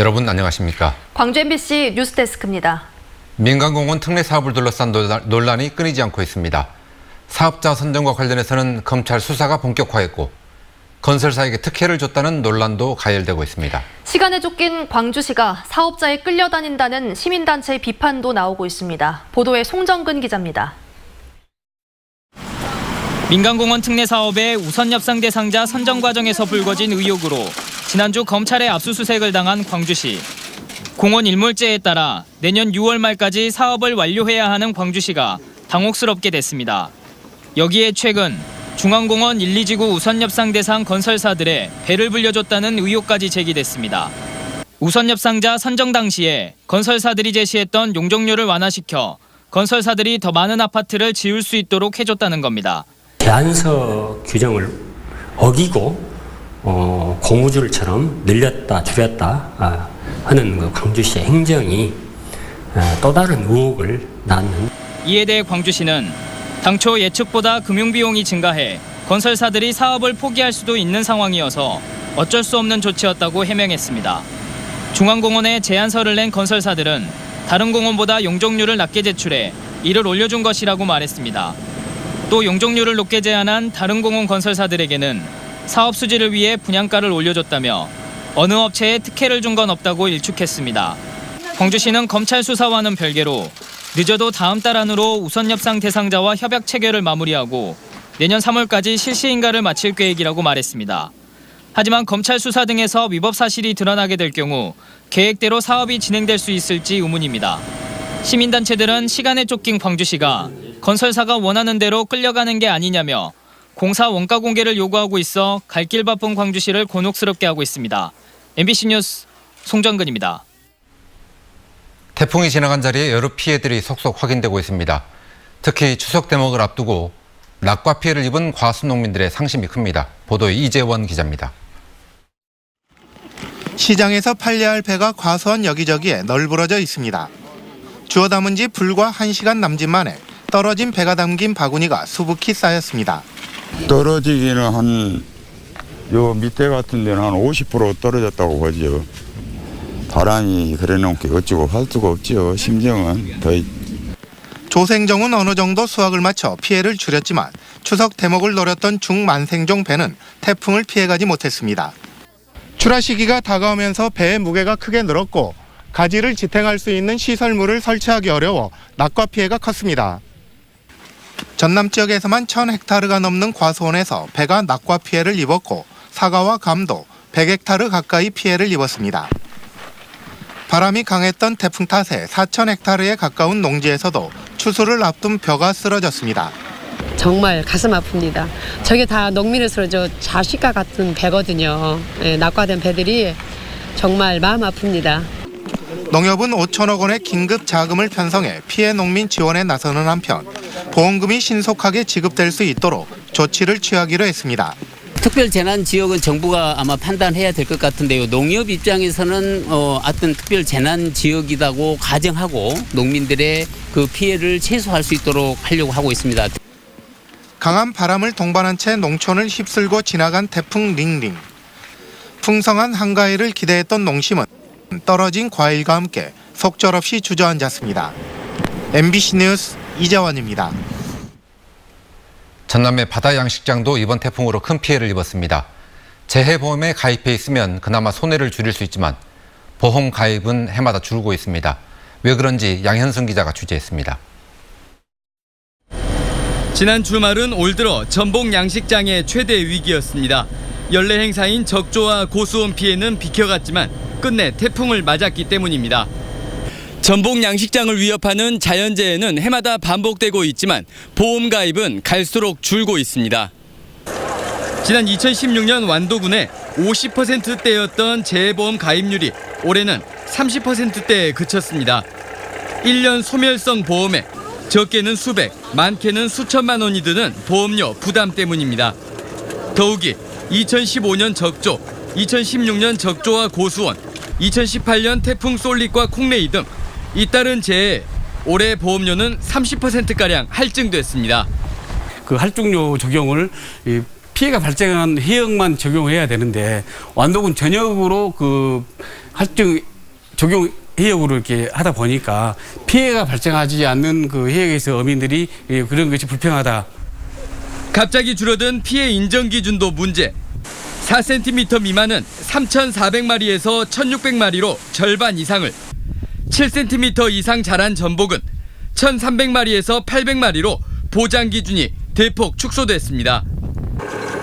여러분 안녕하십니까? 광주 MBC 뉴스데스크입니다. 민간공원 특례 사업을 둘러싼 논란이 끊이지 않고 있습니다. 사업자 선정과 관련해서는 검찰 수사가 본격화했고 건설사에게 특혜를 줬다는 논란도 가열되고 있습니다. 시간에 쫓긴 광주시가 사업자에 끌려다닌다는 시민단체의 비판도 나오고 있습니다. 보도에 송정근 기자입니다. 민간공원 특례 사업의 우선협상 대상자 선정 과정에서 불거진 의혹으로 지난주 검찰의 압수수색을 당한 광주시. 공원 일몰제에 따라 내년 6월 말까지 사업을 완료해야 하는 광주시가 당혹스럽게 됐습니다. 여기에 최근 중앙공원 1, 2지구 우선협상 대상 건설사들의 배를 불려줬다는 의혹까지 제기됐습니다. 우선협상자 선정 당시에 건설사들이 제시했던 용적률을 완화시켜 건설사들이 더 많은 아파트를 지을 수 있도록 해줬다는 겁니다. 제안서 규정을 어기고 고무줄처럼 늘렸다 줄였다 하는 그 광주시의 행정이 또 다른 의혹을 낳는. 이에 대해 광주시는 당초 예측보다 금융비용이 증가해 건설사들이 사업을 포기할 수도 있는 상황이어서 어쩔 수 없는 조치였다고 해명했습니다. 중앙공원에 제안서를 낸 건설사들은 다른 공원보다 용적률을 낮게 제출해 이를 올려준 것이라고 말했습니다. 또 용적률을 높게 제안한 다른 공원 건설사들에게는 사업 수지를 위해 분양가를 올려줬다며 어느 업체에 특혜를 준 건 없다고 일축했습니다. 광주시는 검찰 수사와는 별개로 늦어도 다음 달 안으로 우선협상 대상자와 협약 체결을 마무리하고 내년 3월까지 실시 인가를 마칠 계획이라고 말했습니다. 하지만 검찰 수사 등에서 위법 사실이 드러나게 될 경우 계획대로 사업이 진행될 수 있을지 의문입니다. 시민단체들은 시간에 쫓긴 광주시가 건설사가 원하는 대로 끌려가는 게 아니냐며 공사 원가 공개를 요구하고 있어 갈 길 바쁜 광주시를 곤혹스럽게 하고 있습니다. MBC 뉴스 송정근입니다. 태풍이 지나간 자리에 여러 피해들이 속속 확인되고 있습니다. 특히 추석 대목을 앞두고 낙과 피해를 입은 과수농민들의 상심이 큽니다. 보도에 이재원 기자입니다. 시장에서 팔려야 할 배가 과수원 여기저기에 널브러져 있습니다. 주워 담은 지 불과 1시간 남짓 만에 떨어진 배가 담긴 바구니가 수북히 쌓였습니다. 떨어지기는 요 밑에 같은 데는 한 50% 떨어졌다고 보죠. 바람이 그래놓은 게 어찌고 할 수가 없죠. 심정은 더. 조생종은 어느 정도 수확을 마쳐 피해를 줄였지만 추석 대목을 노렸던 중만생종 배는 태풍을 피해가지 못했습니다. 출하 시기가 다가오면서 배의 무게가 크게 늘었고 가지를 지탱할 수 있는 시설물을 설치하기 어려워 낙과 피해가 컸습니다. 전남 지역에서만 1000헥타르가 넘는 과수원에서 배가 낙과 피해를 입었고 사과와 감도 100헥타르 가까이 피해를 입었습니다. 바람이 강했던 태풍 탓에 4000헥타르에 가까운 농지에서도 추수를 앞둔 벼가 쓰러졌습니다. 정말 가슴 아픕니다. 저게 다 농민으로서 저 자식과 같은 배거든요. 낙과된 배들이 정말 마음 아픕니다. 농협은 5천억 원의 긴급 자금을 편성해 피해 농민 지원에 나서는 한편 보험금이 신속하게 지급될 수 있도록 조치를 취하기로 했습니다. 특별재난지역은 정부가 아마 판단해야 될 것 같은데요. 농협 입장에서는 어떤 특별재난지역이라고 가정하고 농민들의 그 피해를 최소화할 수 있도록 하려고 하고 있습니다. 강한 바람을 동반한 채 농촌을 휩쓸고 지나간 태풍 링링. 풍성한 한가위를 기대했던 농심은 떨어진 과일과 함께 속절없이 주저앉았습니다. MBC 뉴스 이재원입니다. 전남의 바다 양식장도 이번 태풍으로 큰 피해를 입었습니다. 재해보험에 가입해 있으면 그나마 손해를 줄일 수 있지만 보험 가입은 해마다 줄고 있습니다. 왜 그런지 양현승 기자가 취재했습니다. 지난 주말은 올 들어 전복 양식장의 최대 위기였습니다. 연례 행사인 적조와 고수원 피해는 비켜갔지만 끝내 태풍을 맞았기 때문입니다. 전복 양식장을 위협하는 자연재해는 해마다 반복되고 있지만 보험 가입은 갈수록 줄고 있습니다. 지난 2016년 완도군에 50%대였던 재해보험 가입률이 올해는 30%대에 그쳤습니다. 1년 소멸성 보험에 적게는 수백, 많게는 수천만 원이 드는 보험료 부담 때문입니다. 더욱이 2015년 적조, 2016년 적조와 고수원, 2018년 태풍 쏠릭과 콩레이 등 잇따른 재해에 올해 보험료는 30%가량 할증됐습니다. 그 할증료 적용을 피해가 발생한 해역만 적용해야 되는데 완도군 전역으로 그 할증 적용 해역으로 이렇게 하다 보니까 피해가 발생하지 않는 그 해역에서 어민들이 그런 것이 불평하다. 갑자기 줄어든 피해 인정 기준도 문제. 4cm 미만은 3,400마리에서 1,600마리로 절반 이상을, 7cm 이상 자란 전복은 1,300마리에서 800마리로 보장 기준이 대폭 축소됐습니다.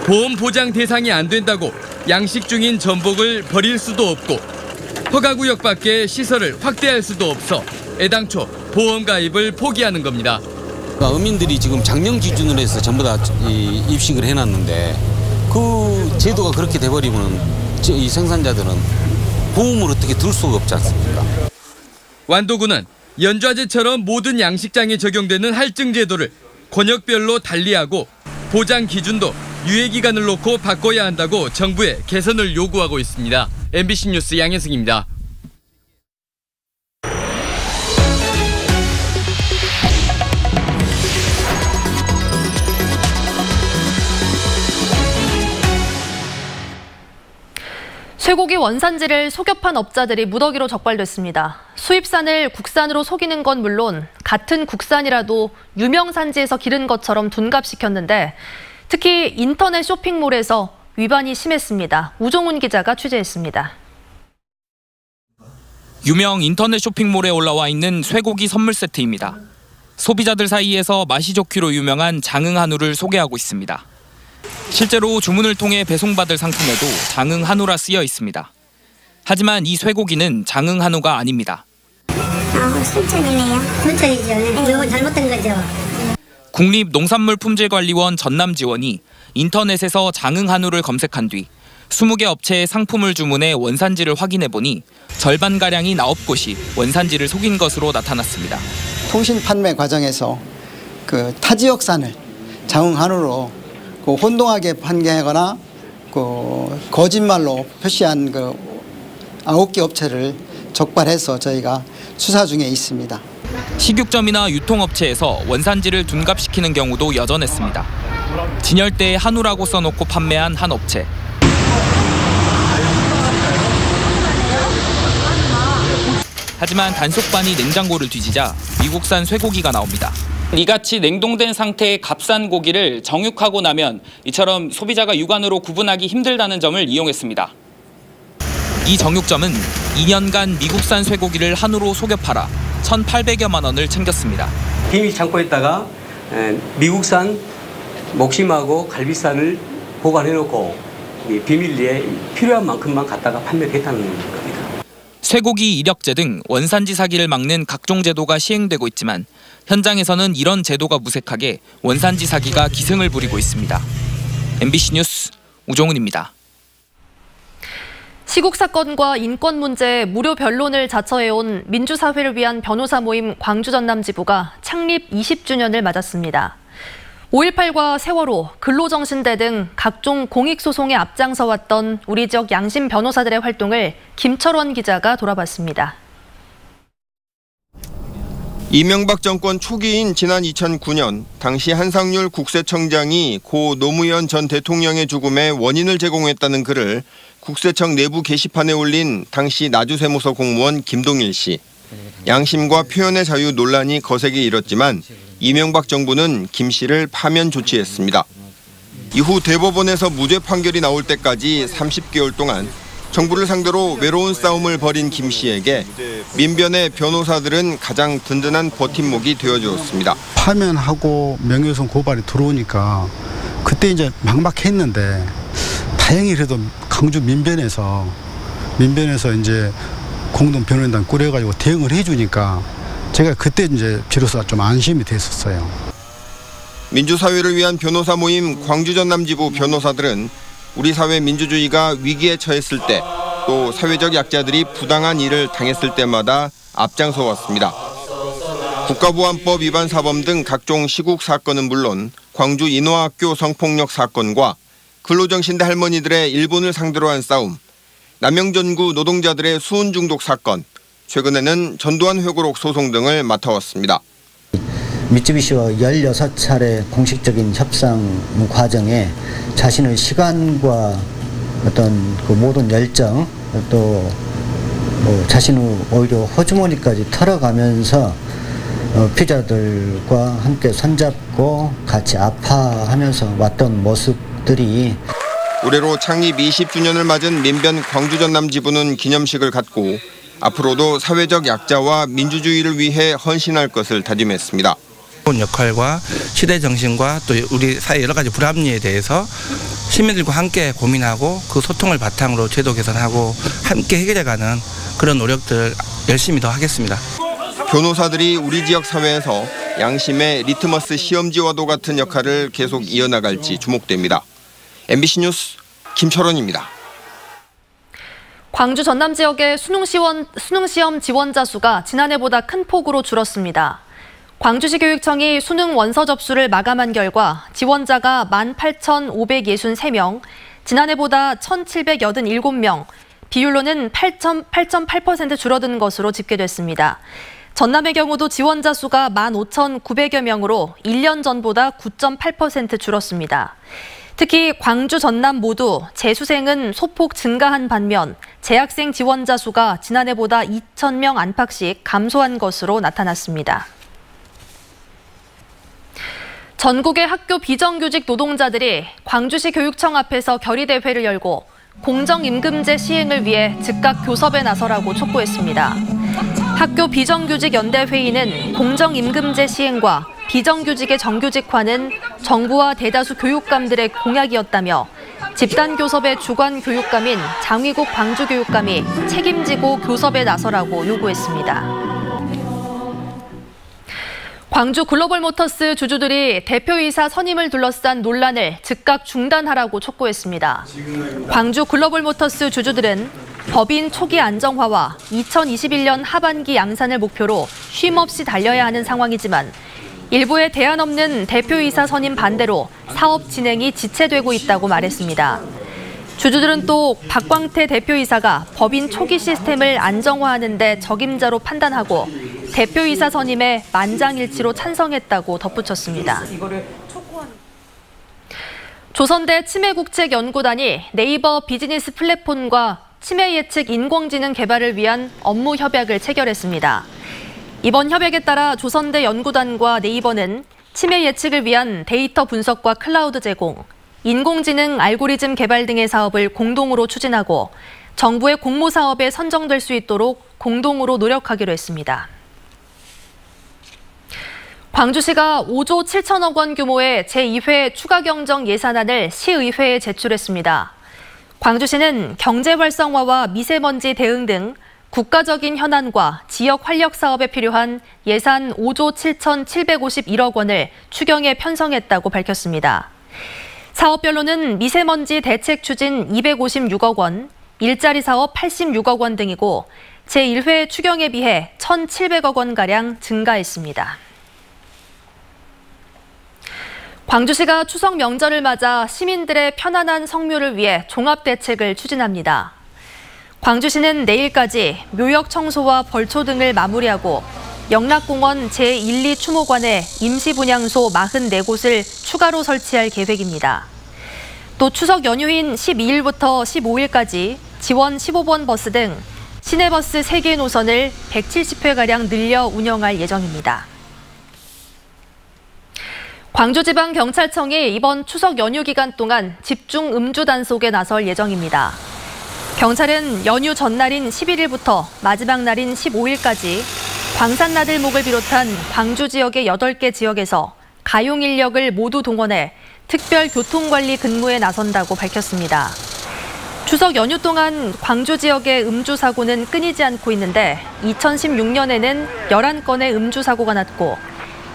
보험 보장 대상이 안 된다고 양식 중인 전복을 버릴 수도 없고 허가구역 밖에 시설을 확대할 수도 없어 애당초 보험 가입을 포기하는 겁니다. 어민들이 지금 작년 기준으로 해서 전부 다 입식을 해놨는데 그 제도가 그렇게 돼버리면 이 생산자들은 보험을 어떻게 들 수가 없지 않습니까? 완도군은 연좌제처럼 모든 양식장에 적용되는 할증 제도를 권역별로 달리하고 보장 기준도 유예 기간을 놓고 바꿔야 한다고 정부에 개선을 요구하고 있습니다. MBC 뉴스 양현승입니다. 쇠고기 원산지를 속여판 업자들이 무더기로 적발됐습니다. 수입산을 국산으로 속이는 건 물론 같은 국산이라도 유명 산지에서 기른 것처럼 둔갑시켰는데 특히 인터넷 쇼핑몰에서 위반이 심했습니다. 우종훈 기자가 취재했습니다. 유명 인터넷 쇼핑몰에 올라와 있는 쇠고기 선물 세트입니다. 소비자들 사이에서 맛이 좋기로 유명한 장흥한우를 소개하고 있습니다. 실제로 주문을 통해 배송받을 상품에도 장흥한우라 쓰여 있습니다. 하지만 이 쇠고기는 장흥한우가 아닙니다. 순천이네요. 순천이죠. 이건 잘못된 거죠. 국립농산물품질관리원 전남지원이 인터넷에서 장흥한우를 검색한 뒤 20개 업체의 상품을 주문해 원산지를 확인해보니 절반가량이 9곳이 원산지를 속인 것으로 나타났습니다. 통신 판매 과정에서 그 타지역산을 장흥한우로 혼동하게 판매하거나 거짓말로 표시한 9개 업체를 적발해서 저희가 수사 중에 있습니다. 식육점이나 유통업체에서 원산지를 둔갑시키는 경우도 여전했습니다. 진열대에 한우라고 써놓고 판매한 한 업체. 하지만 단속반이 냉장고를 뒤지자 미국산 쇠고기가 나옵니다. 이같이 냉동된 상태의 값싼 고기를 정육하고 나면 이처럼 소비자가 육안으로 구분하기 힘들다는 점을 이용했습니다. 이 정육점은 2년간 미국산 쇠고기를 한우로 속여 팔아 1,800여만 원을 챙겼습니다. 비밀 창고에다가 미국산 목심하고 갈비살을 보관해놓고 비밀리에 필요한 만큼만 갖다가 판매했다는 겁니다. 쇠고기 이력제 등 원산지 사기를 막는 각종 제도가 시행되고 있지만 현장에서는 이런 제도가 무색하게 원산지 사기가 기승을 부리고 있습니다. MBC 뉴스 우종훈입니다. 시국 사건과 인권 문제에 무료 변론을 자처해온 민주사회를 위한 변호사 모임 광주 전남지부가 창립 20주년을 맞았습니다. 5.18과 세월호, 근로정신대 등 각종 공익소송에 앞장서왔던 우리 지역 양심 변호사들의 활동을 김철원 기자가 돌아봤습니다. 이명박 정권 초기인 지난 2009년 당시 한상률 국세청장이 고 노무현 전 대통령의 죽음의 원인을 제공했다는 글을 국세청 내부 게시판에 올린 당시 나주세무서 공무원 김동일 씨. 양심과 표현의 자유 논란이 거세게 일었지만 이명박 정부는 김 씨를 파면 조치했습니다. 이후 대법원에서 무죄 판결이 나올 때까지 30개월 동안 정부를 상대로 외로운 싸움을 벌인 김 씨에게 민변의 변호사들은 가장 든든한 버팀목이 되어주었습니다. 파면하고 명예훼손 고발이 들어오니까 그때 이제 막막했는데 다행히 그래도 강주 민변에서 이제 공동 변호인단 꾸려가지고 대응을 해주니까 제가 그때 이제 비로소 좀 안심이 됐었어요. 민주사회를 위한 변호사 모임 광주 전남지부 변호사들은 우리 사회 민주주의가 위기에 처했을 때 또 사회적 약자들이 부당한 일을 당했을 때마다 앞장서 왔습니다. 국가보안법 위반 사범 등 각종 시국 사건은 물론 광주 인화학교 성폭력 사건과 근로정신대 할머니들의 일본을 상대로 한 싸움, 남영전구 노동자들의 수은 중독 사건, 최근에는 전두환 회고록 소송 등을 맡아왔습니다. 미쯔비시와 16차례 공식적인 협상 과정에 자신의 시간과 어떤 그 모든 열정 또 자신의 오히려 호주머니까지 털어가면서 피자들과 함께 손잡고 같이 아파하면서 왔던 모습들이 올해로 창립 20주년을 맞은 민변 광주전남지부는 기념식을 갖고 앞으로도 사회적 약자와 민주주의를 위해 헌신할 것을 다짐했습니다. 역할과 시대 정신과 또 우리 사회 여러 가지 불합리에 대해서 시민들과 함께 고민하고 그 소통을 바탕으로 제도 개선하고 함께 해결해가는 그런 노력들 열심히 더 하겠습니다. 변호사들이 우리 지역 사회에서 양심의 리트머스 시험지와도 같은 역할을 계속 이어나갈지 주목됩니다. MBC 뉴스 김철원입니다. 광주 전남 지역의 수능시험 지원자 수가 지난해보다 큰 폭으로 줄었습니다. 광주시 교육청이 수능 원서 접수를 마감한 결과 지원자가 18,563명, 지난해보다 1,787명, 비율로는 8.8% 줄어든 것으로 집계됐습니다. 전남의 경우도 지원자 수가 15,900여 명으로 1년 전보다 9.8% 줄었습니다. 특히 광주, 전남 모두 재수생은 소폭 증가한 반면 재학생 지원자 수가 지난해보다 2,000명 안팎씩 감소한 것으로 나타났습니다. 전국의 학교 비정규직 노동자들이 광주시 교육청 앞에서 결의대회를 열고 공정임금제 시행을 위해 즉각 교섭에 나서라고 촉구했습니다. 학교 비정규직 연대회의는 공정임금제 시행과 비정규직의 정규직화는 정부와 대다수 교육감들의 공약이었다며 집단교섭의 주관 교육감인 장위국 광주교육감이 책임지고 교섭에 나서라고 요구했습니다. 광주 글로벌모터스 주주들이 대표이사 선임을 둘러싼 논란을 즉각 중단하라고 촉구했습니다. 광주 글로벌모터스 주주들은 법인 초기 안정화와 2021년 하반기 양산을 목표로 쉼없이 달려야 하는 상황이지만 일부의 대안 없는 대표이사 선임 반대로 사업 진행이 지체되고 있다고 말했습니다. 주주들은 또 박광태 대표이사가 법인 초기 시스템을 안정화하는 데 적임자로 판단하고 대표이사 선임에 만장일치로 찬성했다고 덧붙였습니다. 조선대 치매국책연구단이 네이버 비즈니스 플랫폼과 치매 예측 인공지능 개발을 위한 업무 협약을 체결했습니다. 이번 협약에 따라 조선대 연구단과 네이버는 치매 예측을 위한 데이터 분석과 클라우드 제공, 인공지능 알고리즘 개발 등의 사업을 공동으로 추진하고 정부의 공모 사업에 선정될 수 있도록 공동으로 노력하기로 했습니다. 광주시가 5조 7천억 원 규모의 제2회 추가 경정 예산안을 시의회에 제출했습니다. 광주시는 경제 활성화와 미세먼지 대응 등 국가적인 현안과 지역 활력 사업에 필요한 예산 5조 7,751억 원을 추경에 편성했다고 밝혔습니다. 사업별로는 미세먼지 대책 추진 256억 원, 일자리 사업 86억 원 등이고 제1회 추경에 비해 1,700억 원가량 증가했습니다. 광주시가 추석 명절을 맞아 시민들의 편안한 성묘를 위해 종합대책을 추진합니다. 광주시는 내일까지 묘역 청소와 벌초 등을 마무리하고 영락공원 제1, 2 추모관에 임시분향소 44곳을 추가로 설치할 계획입니다. 또 추석 연휴인 12일부터 15일까지 지원 15번 버스 등 시내버스 3개 노선을 170회가량 늘려 운영할 예정입니다. 광주지방경찰청이 이번 추석 연휴 기간 동안 집중 음주 단속에 나설 예정입니다. 경찰은 연휴 전날인 11일부터 마지막 날인 15일까지 광산나들목을 비롯한 광주 지역의 8개 지역에서 가용 인력을 모두 동원해 특별 교통관리 근무에 나선다고 밝혔습니다. 추석 연휴 동안 광주 지역의 음주 사고는 끊이지 않고 있는데 2016년에는 11건의 음주 사고가 났고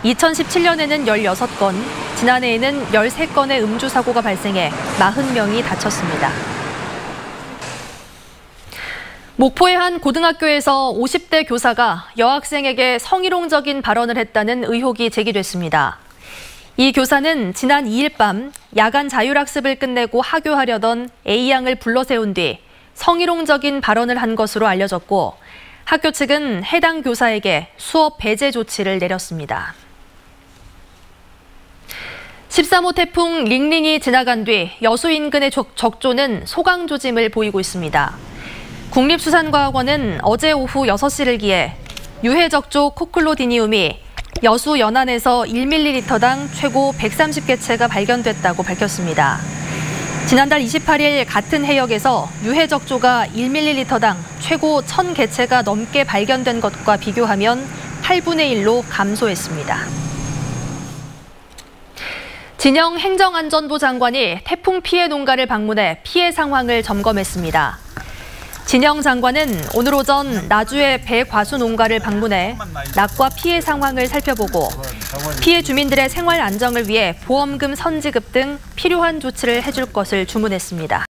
2017년에는 16건, 지난해에는 13건의 음주 사고가 발생해 40명이 다쳤습니다. 목포의 한 고등학교에서 50대 교사가 여학생에게 성희롱적인 발언을 했다는 의혹이 제기됐습니다. 이 교사는 지난 2일 밤 야간 자율학습을 끝내고 하교하려던 A양을 불러세운 뒤 성희롱적인 발언을 한 것으로 알려졌고 학교 측은 해당 교사에게 수업 배제 조치를 내렸습니다. 13호 태풍 링링이 지나간 뒤 여수 인근의 적조는 소강 조짐을 보이고 있습니다. 국립수산과학원은 어제 오후 6시를 기해 유해적조 코클로디니움이 여수 연안에서 1ml당 최고 130개체가 발견됐다고 밝혔습니다. 지난달 28일 같은 해역에서 유해적조가 1ml당 최고 1,000개체가 넘게 발견된 것과 비교하면 8분의 1로 감소했습니다. 진영 행정안전부 장관이 태풍 피해 농가를 방문해 피해 상황을 점검했습니다. 진영 장관은 오늘 오전 나주의 배과수 농가를 방문해 낙과 피해 상황을 살펴보고 피해 주민들의 생활 안정을 위해 보험금 선지급 등 필요한 조치를 해줄 것을 주문했습니다.